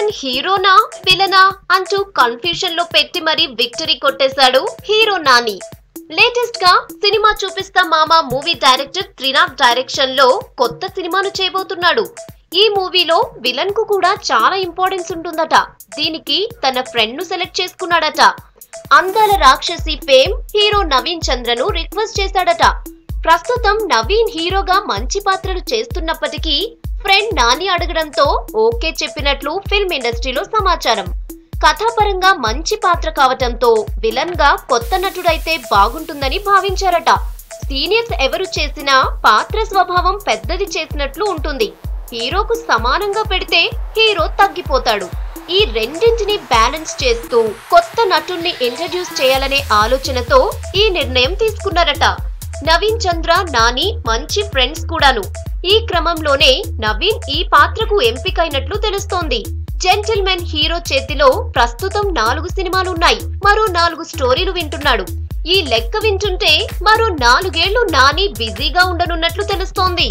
Gentlemen హీరోనా విలనా అంటూ confusion లో పెట్టి మరీ విక్టరీ కొట్టేశాడు హీరో నాని. లేటెస్ట్ గా సినిమా చూపిస్తా మామ మూవీ డైరెక్టర్ త్రినాథ్ డైరెక్షన్ లో కొత్త సినిమాను చేయబోతున్నాడు. ఈ మూవీలో విలన్ కు కూడా చాలా ఇంపార్టెన్స్ ఉంటుందట. దీనికి తన ఫ్రెండ్ ను సెలెక్ట్ చేసుకున్నాడట. అందాల రాక్షసి ఫేమ్ హీరో నవీన్ చంద్రను రిక్వెస్ట్ చేశాడట. ప్రస్తుతం నవీన్ హీరోగా మంచి పాత్రలు చేస్తున్నప్పటికీ ఫ్రెండ్ నాని అడగడంతో ఓకే చెప్పినట్లు ఫిల్మ్ ఇండస్ట్రీలో సమాచారం. కథాపరంగా మంచి పాత్ర కావటంతో విలన్ గా కొత్త నటుడైతే బాగుంటుందని భావించారట. సీనియర్స్ ఎవరు చేసినా పాత్ర స్వభావం పెద్దది చేసినట్లు ఉంటుంది. హీరోకు సమానంగా పెడితే హీరో తగ్గిపోతాడు. ఈ రెండింటిని బ్యాలెన్స్ చేస్తూ కొత్త నటుణ్ణి ఇంట్రడ్యూస్ చేయాలనే ఆలోచనతో ఈ నిర్ణయం తీసుకున్నారట. నవీన్ చంద్ర నాని మంచి ఫ్రెండ్స్ కూడాను. ఈ క్రమంలోనే నవీన్ ఈ పాత్రకు ఎంపికైనట్లు తెలుస్తోంది. జెంటిల్మెన్ హీరో చేతిలో ప్రస్తుతం 4 సినిమాలున్నాయి. మరో 4 స్టోరీలు వింటున్నాడు. ఈ లెక్క వింటుంటే మరో 4 ఏళ్లు నాని బిజీగా ఉండనున్నట్లు తెలుస్తోంది.